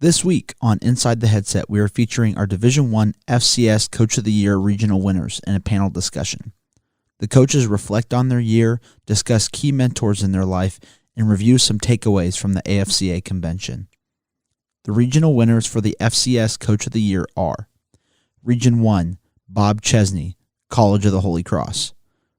This week on Inside the Headset, we are featuring our Division I FCS Coach of the Year regional winners in a panel discussion. The coaches reflect on their year, discuss key mentors in their life, and review some takeaways from the AFCA convention. The regional winners for the FCS Coach of the Year are Region 1, Bob Chesney, College of the Holy Cross.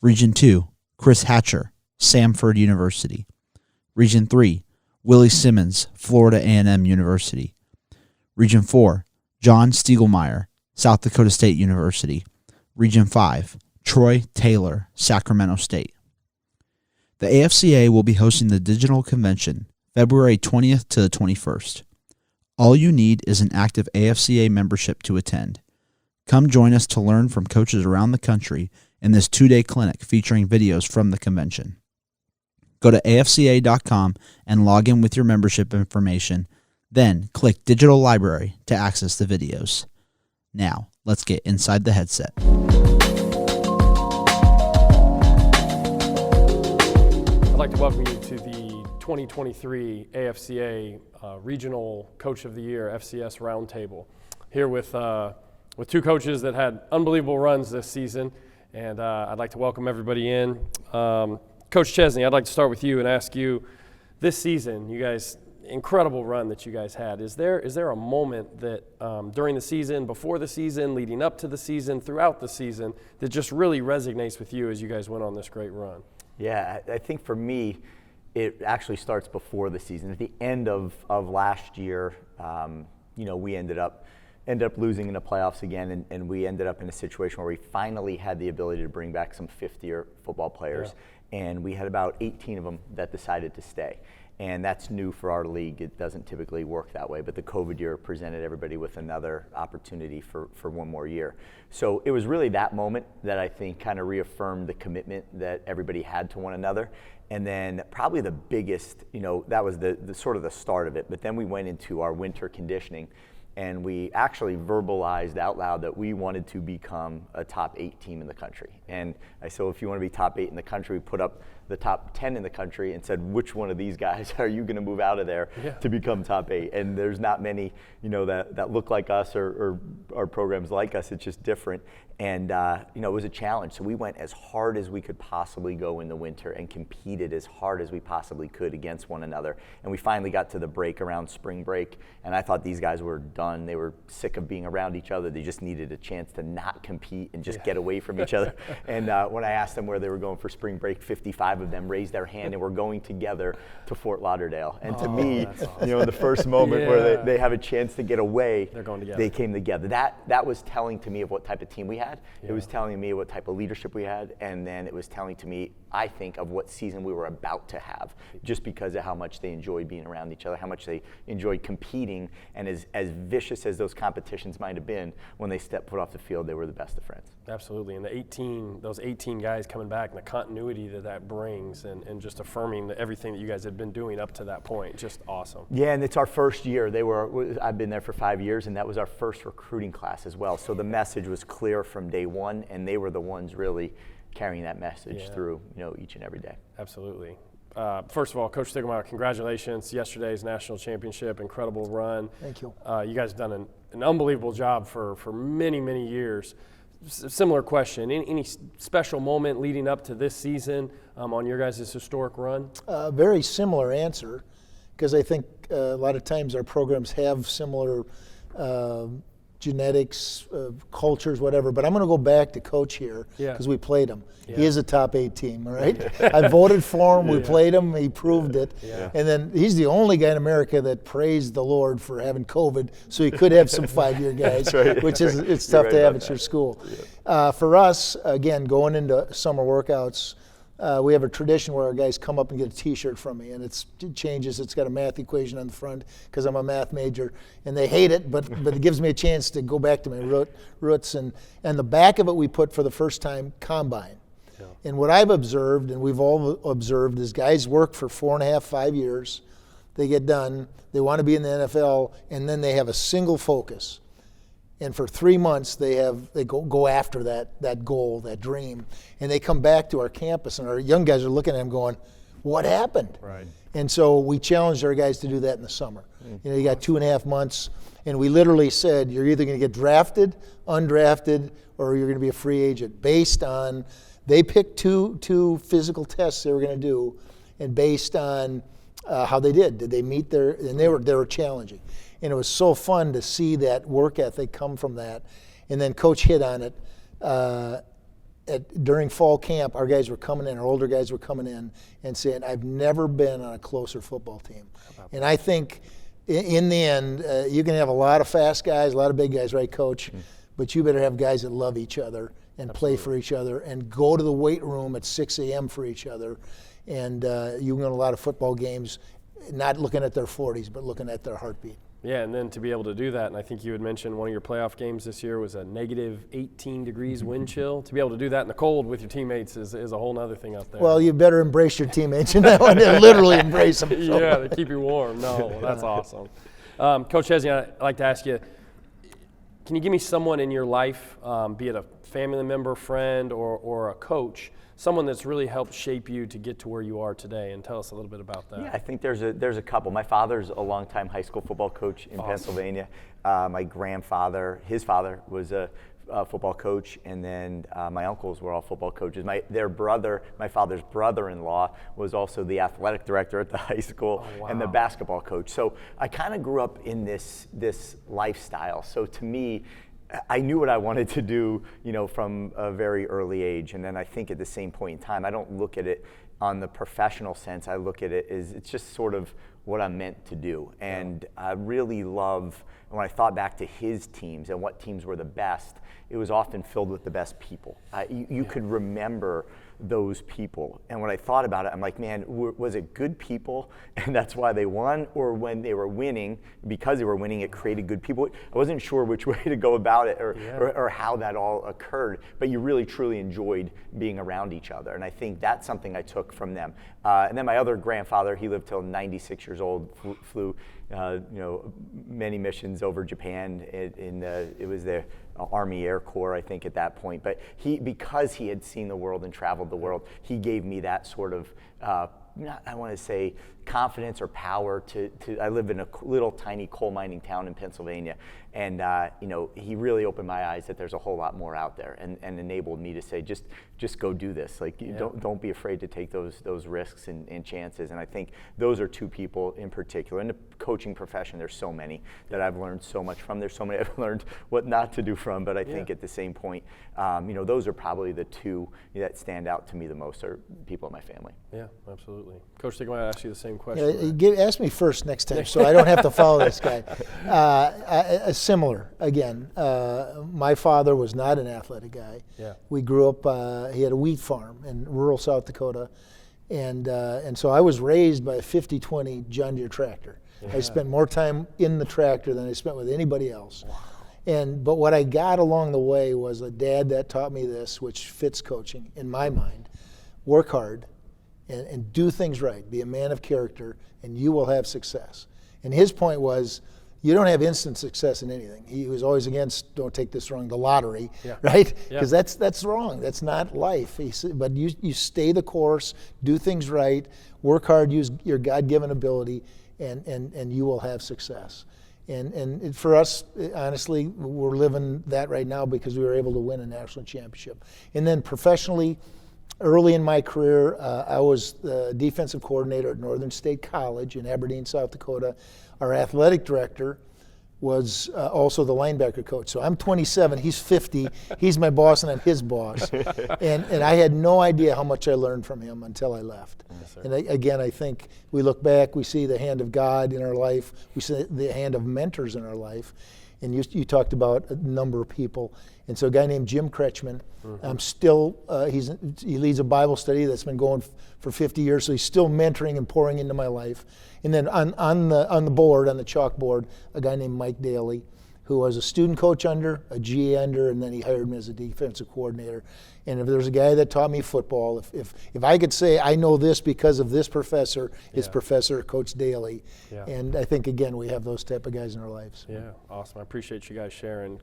Region 2, Chris Hatcher, Samford University. Region 3, Willie Simmons, Florida A&M University. Region 4, John Stiegelmeier, South Dakota State University. Region 5, Troy Taylor, Sacramento State. The AFCA will be hosting the digital convention February 20th to the 21st. All you need is an active AFCA membership to attend. Come join us to learn from coaches around the country in this 2-day clinic featuring videos from the convention. Go to afca.com and log in with your membership information, then click Digital Library to access the videos. Now, let's get inside the headset. I'd like to welcome you to the 2023 AFCA Regional Coach of the Year FCS Roundtable. Here with two coaches that had unbelievable runs this season, and I'd like to welcome everybody in. Coach Chesney, I'd like to start with you and ask you, this season, you guys, incredible run that you guys had. Is there a moment that during the season, before the season, leading up to the season, throughout the season, that just really resonates with you as you guys went on this great run? Yeah, I think for me, it actually starts before the season. At the end of last year, we ended up losing in the playoffs again, and we ended up in a situation where we finally had the ability to bring back some fifth-year football players. Yeah. And we had about 18 of them that decided to stay. And that's new for our league. It doesn't typically work that way, but the COVID year presented everybody with another opportunity for one more year. So it was really that moment that I think kind of reaffirmed the commitment that everybody had to one another. And then probably the biggest, that was the sort of the start of it. But then we went into our winter conditioning, and we actually verbalized out loud that we wanted to become a top 8 team in the country. And I said, if you want to be top 8 in the country, we put up the top 10 in the country and said, which one of these guys are you going to move out of there to become top 8? And there's not many, that look like us or are programs like us. It's just different. And, it was a challenge. So we went as hard as we could possibly go in the winter and competed as hard as we possibly could against one another. And we finally got to the break around spring break. And I thought these guys were done. They were sick of being around each other. They just needed a chance to not compete and just get away from each other. And when I asked them where they were going for spring break, 55 of them raised their hand and were going together to Fort Lauderdale. And to me, awesome. The first moment where they have a chance to get away, they're going together. They came together. That was telling to me of what type of team we had. It was telling me what type of leadership we had, and then it was telling to me, I think, of what season we were about to have, just because of how much they enjoyed being around each other, how much they enjoyed competing, and as vicious as those competitions might have been, when they stepped foot off the field, they were the best of friends. Absolutely, and those 18 guys coming back, and the continuity that brings, and just affirming everything that you guys had been doing up to that point, just awesome. Yeah, and it's our first year. I've been there for 5 years, and that was our first recruiting class as well. So the message was clear from day one, and they were the ones really carrying that message through, each and every day. Absolutely. First of all, Coach Stiegelmeier, congratulations. Yesterday's national championship, incredible run. Thank you. You guys have done an unbelievable job for many, many years. Similar question, any special moment leading up to this season on your guys' historic run? Very similar answer, because I think a lot of times our programs have similar genetics, cultures, whatever. But I'm going to go back to Coach here because we played him. Yeah. He is a top 8 team, all right? I voted for him. We played him. He proved it. Yeah. And then he's the only guy in America that praised the Lord for having COVID, so he could have some 5-year guys, which is it's tough to have at your school. Yeah. For us, again, going into summer workouts, we have a tradition where our guys come up and get a T-shirt from me, and it changes. It's got a math equation on the front because I'm a math major, and they hate it, but it gives me a chance to go back to my roots. And the back of it we put for the first time combine. Yeah. And what I've observed, and we've all observed, is guys work for 4.5, 5 years. They get done. They want to be in the NFL, and then they have a single focus. And for 3 months, they go after that goal, that dream, and they come back to our campus, and our young guys are looking at them going, "What happened?" Right. And so we challenged our guys to do that in the summer. You know, you got 2.5 months, and we literally said you're either going to get drafted, undrafted, or you're going to be a free agent based on. They picked two physical tests they were going to do, and based on how they did they meet their, and they were challenging, and it was so fun to see that work ethic come from that, and then Coach hit on it. During fall camp, our guys were coming in, our older guys were coming in and saying, I've never been on a closer football team. And I think in the end, you can have a lot of fast guys, a lot of big guys, right, Coach? But you better have guys that love each other and play for each other and go to the weight room at 6 a.m. for each other. And you win a lot of football games, not looking at their 40s, but looking at their heartbeat. Yeah, and then to be able to do that, and I think you had mentioned one of your playoff games this year was a negative 18 degrees wind chill. To be able to do that in the cold with your teammates is a whole other thing out there. Well, you better embrace your teammates in that one. Literally embrace them. Yeah, to keep you warm. No, that's awesome. Coach Chesney, I'd like to ask you, can you give me someone in your life, be it a family member, friend, or a coach, someone that's really helped shape you to get to where you are today, and tell us a little bit about that. Yeah, I think there's a couple. My father's a longtime high school football coach in Pennsylvania. My grandfather, his father was a football coach, and then my uncles were all football coaches. My father's brother-in-law was also the athletic director at the high school and the basketball coach. So I kind of grew up in this lifestyle. So to me, I knew what I wanted to do, you know, from a very early age. And then I think at the same point in time, I don't look at it on the professional sense. I look at it as it's just sort of what I'm meant to do. And I really love, when I thought back to his teams and what teams were the best, it was often filled with the best people. You could remember those people. And when I thought about it, I'm like, man, was it good people and that's why they won? Or when they were winning, because they were winning, it created good people? I wasn't sure which way to go about it or how that all occurred, but you really truly enjoyed being around each other. And I think that's something I took from them. And then my other grandfather, he lived till 96 years old, flew many missions over Japan. It was the Army Air Corps, I think, at that point. But because he had seen the world and traveled the world, he gave me that sort of, I want to say confidence or power to I live in a little tiny coal mining town in Pennsylvania. And he really opened my eyes that there's a whole lot more out there, and enabled me to say, just go do this. Like, don't be afraid to take those risks and chances. And I think those are two people in particular. In the coaching profession, there's so many that I've learned so much from. There's so many I've learned what not to do from. But I think at the same point, those are probably the two that stand out to me the most, are people in my family. Yeah, absolutely. Coach Stiegelmeier, I asked you the same question. Ask me first next time, so I don't have to follow this guy. Similar, again. My father was not an athletic guy. Yeah. We grew up, he had a wheat farm in rural South Dakota, and so I was raised by a 50-20 John Deere tractor. Yeah. I spent more time in the tractor than I spent with anybody else. Wow. But what I got along the way was a dad that taught me this, which fits coaching in my mind. Work hard and do things right. Be a man of character, and you will have success. And his point was, you don't have instant success in anything. He was always against, don't take this wrong, the lottery, right? Because that's wrong. That's not life. But you stay the course, do things right, work hard, use your God-given ability, and you will have success. And for us, honestly, we're living that right now because we were able to win a national championship. And then professionally, early in my career, I was the defensive coordinator at Northern State College in Aberdeen, South Dakota. Our athletic director was also the linebacker coach. So I'm 27, he's 50, he's my boss and I'm his boss. And I had no idea how much I learned from him until I left. Yes, and again, I think we look back, we see the hand of God in our life, we see the hand of mentors in our life. And you talked about a number of people. And so a guy named Jim Kretschmann, I'm still, he leads a Bible study that's been going for 50 years, so he's still mentoring and pouring into my life. And then on the board, on the chalkboard, a guy named Mike Daly, who was a student coach under, a GA under, and then he hired me as a defensive coordinator. And if there's a guy that taught me football, if I could say I know this because of this professor, it's Professor Coach Daly. Yeah. And I think, again, we have those type of guys in our lives. Yeah, awesome. I appreciate you guys sharing.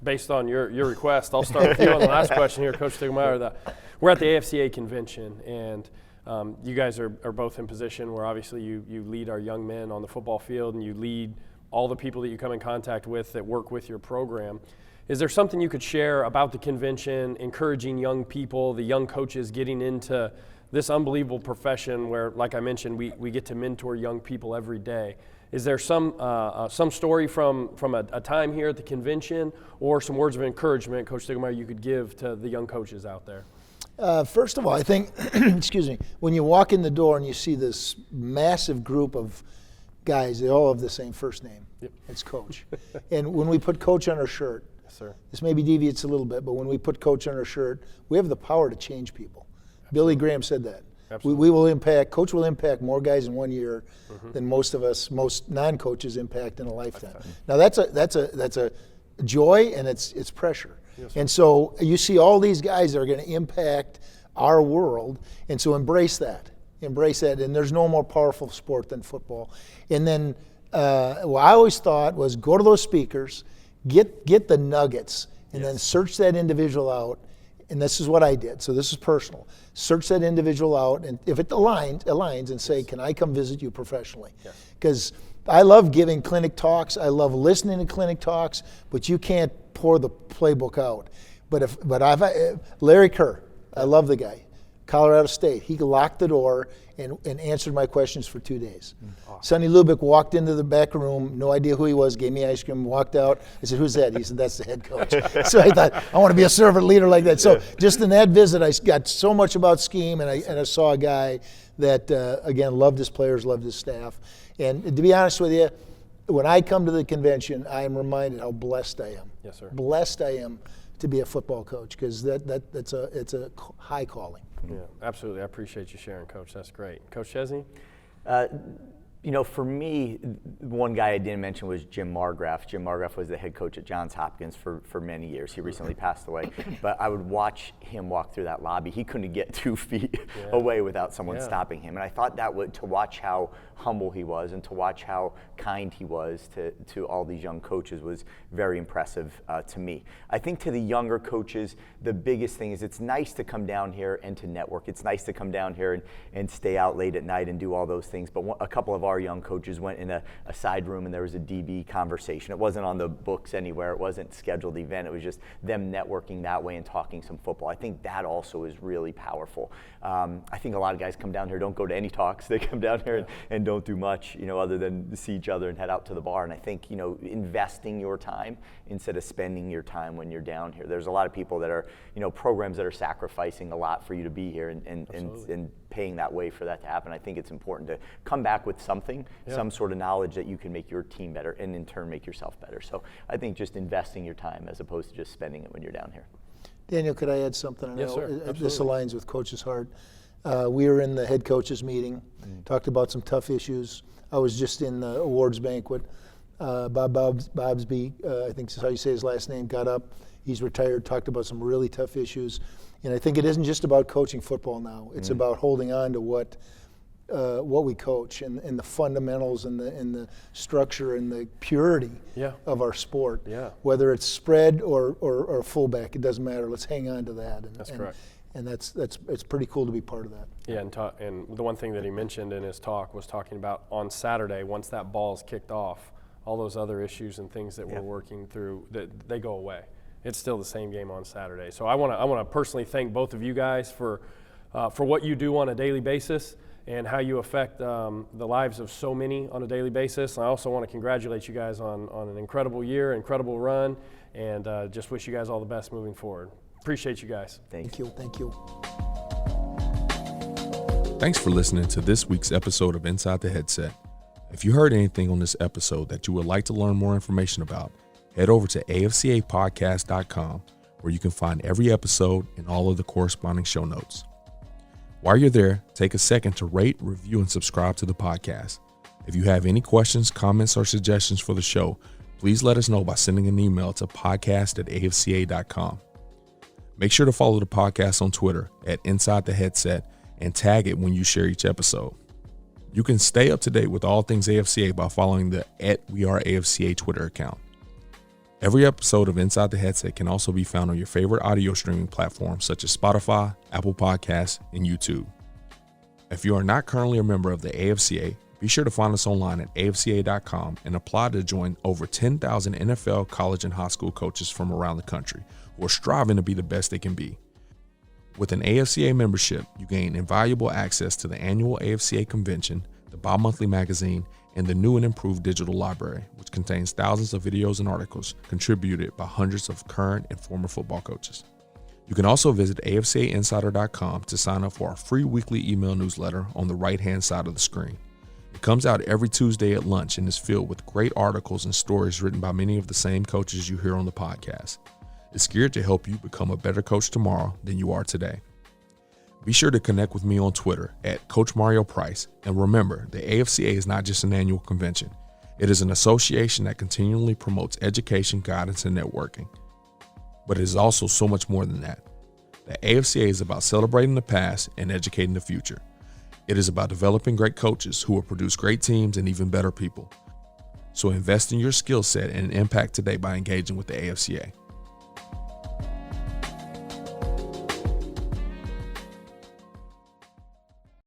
Based on your request, I'll start with you on the last question here, Coach Stiegelmeier. We're at the AFCA convention, and You guys are both in position where obviously you lead our young men on the football field, and you lead all the people that you come in contact with that work with your program. Is there something you could share about the convention, encouraging young people, the young coaches getting into this unbelievable profession where, like I mentioned, we get to mentor young people every day? Is there some story from a time here at the convention, or some words of encouragement, Coach Stiegelmeier, you could give to the young coaches out there? First of all, I think, excuse me, when you walk in the door and you see this massive group of guys, they all have the same first name. Yep. It's Coach. And when we put Coach on our shirt, Yes, sir. This maybe deviates a little bit, but when we put Coach on our shirt, we have the power to change people. Absolutely. Billy Graham said that. We will impact, Coach will impact more guys in 1 year than most of us, most non-coaches impact in a lifetime. Now that's a joy, and it's pressure. Yes, and so you see all these guys that are going to impact our world, and so embrace that, and there's no more powerful sport than football. And then what I always thought was, go to those speakers, get the nuggets, and then search that individual out. And this is what I did. So this is personal. Search that individual out, and if it aligns, and say, can I come visit you professionally? Because I love giving clinic talks. I love listening to clinic talks, but you can't pour the playbook out. But Larry Kerr, I love the guy. Colorado State, he locked the door and answered my questions for 2 days. Awesome. Sonny Lubick walked into the back room, no idea who he was, gave me ice cream, walked out. I said, who's that? He said, that's the head coach. So I thought, I want to be a servant leader like that. So just in that visit, I got so much about scheme, and I saw a guy that, again, loved his players, loved his staff. And to be honest with you, when I come to the convention, I am reminded how blessed I am. Yes, sir. Blessed I am to be a football coach, because it's a high calling. Yeah, absolutely. I appreciate you sharing, Coach. That's great. Coach Chesney? For me, one guy I didn't mention was Jim Margraf. Jim Margraf was the head coach at Johns Hopkins for many years. He recently passed away. But I would watch him walk through that lobby. He couldn't get 2 feet away without someone stopping him. And I thought to watch how humble he was, and to watch how kind he was to all these young coaches was very impressive to me. I think to the younger coaches, the biggest thing is it's nice to come down here and to network. It's nice to come down here and stay out late at night and do all those things. But a couple of our young coaches went in a side room, and there was a DB conversation. It wasn't on the books anywhere. It wasn't a scheduled event. It was just them networking that way and talking some football. I think that also is really powerful. I think a lot of guys come down here, don't go to any talks. They come down here and don't do much, other than see each other and head out to the bar. And I think, investing your time instead of spending your time when you're down here. There's a lot of people that are, programs that are sacrificing a lot for you to be here and paying that way for that to happen. I think it's important to come back with something, some sort of knowledge that you can make your team better, and in turn make yourself better. So I think just investing your time as opposed to just spending it when you're down here. Daniel, could I add something? Yes, sir. This aligns with Coach's heart. We were in the head coaches meeting, talked about some tough issues. I was just in the awards banquet. Bobsby, I think is how you say his last name, got up. He's retired, talked about some really tough issues. And I think it isn't just about coaching football now. It's about holding on to what we coach, and the fundamentals, and the structure, and the purity of our sport. Yeah. Whether it's spread or fullback, it doesn't matter. Let's hang on to that. And, that's correct. And it's pretty cool to be part of that. Yeah, and the one thing that he mentioned in his talk was talking about on Saturday, once that ball is kicked off, all those other issues and things that we're working through, that they go away. It's still the same game on Saturday. So I want to personally thank both of you guys for what you do on a daily basis and how you affect the lives of so many on a daily basis. I also want to congratulate you guys on an incredible year, incredible run, and just wish you guys all the best moving forward. Appreciate you guys. Thank you. Thank you. Thanks for listening to this week's episode of Inside the Headset. If you heard anything on this episode that you would like to learn more information about, head over to afcapodcast.com, where you can find every episode and all of the corresponding show notes. While you're there, take a second to rate, review, and subscribe to the podcast. If you have any questions, comments, or suggestions for the show, please let us know by sending an email to podcast@afca.com. Make sure to follow the podcast on Twitter @InsideTheHeadset and tag it when you share each episode. You can stay up to date with all things AFCA by following the @WeAreAFCA Twitter account. Every episode of Inside the Headset can also be found on your favorite audio streaming platforms such as Spotify, Apple Podcasts, and YouTube. If you are not currently a member of the AFCA, be sure to find us online at afca.com and apply to join over 10,000 NFL, college, and high school coaches from around the country who are striving to be the best they can be. With an AFCA membership, you gain invaluable access to the annual AFCA convention, the bi-monthly magazine, and the new and improved digital library, which contains thousands of videos and articles contributed by hundreds of current and former football coaches. You can also visit afcainsider.com to sign up for our free weekly email newsletter on the right-hand side of the screen. It comes out every Tuesday at lunch and is filled with great articles and stories written by many of the same coaches you hear on the podcast. It's geared to help you become a better coach tomorrow than you are today. Be sure to connect with me on Twitter at Coach Mario Price, and remember, the AFCA is not just an annual convention. It is an association that continually promotes education, guidance, and networking. But it is also so much more than that. The AFCA is about celebrating the past and educating the future. It is about developing great coaches who will produce great teams and even better people. So invest in your skill set and impact today by engaging with the AFCA.